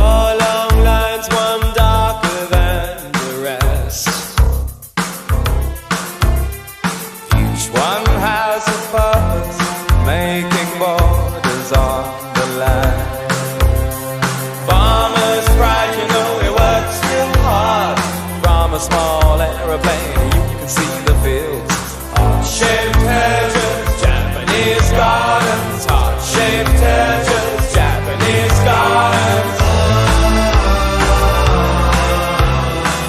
Four long lines, one darker than the rest. Each one has a purpose, making borders on the land. Farmer's pride, you know he works real hard. From a small aeroplane, you can see the fields. Heart-shaped hedges, Japanese gardens. Heart-shaped hedges, Japanese gardens.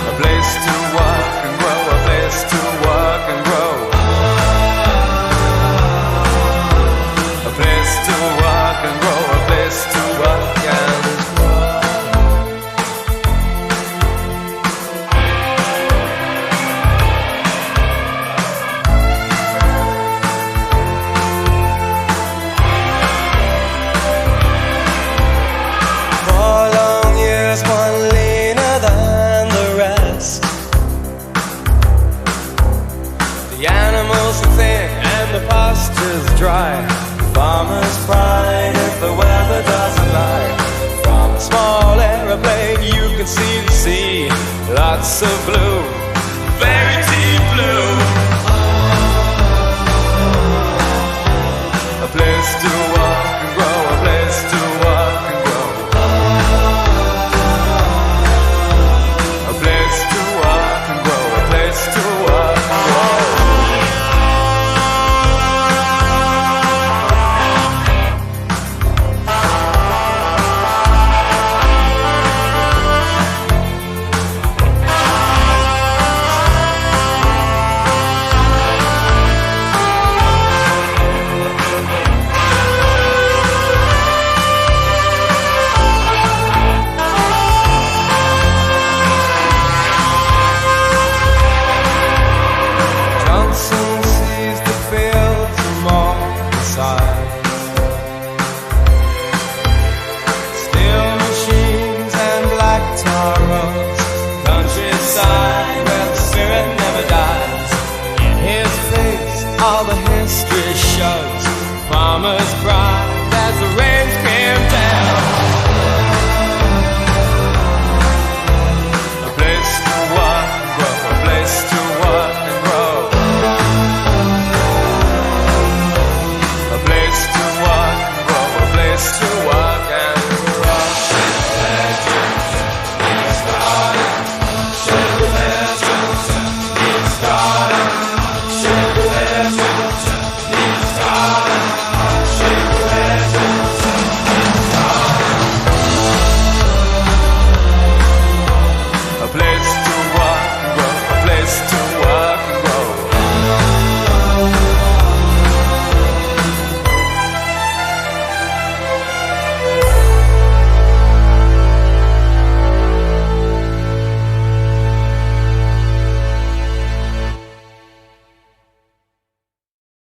A place to work and grow, a place to work and grow. A place to work and grow, a place to work and grow. Four long years, one leaner than the rest. The animals are thin and the pasture's dry. Farmer's pride if the weather doesn't lie. From a small aeroplane you can see the sea. Lots of blue, very deep blue.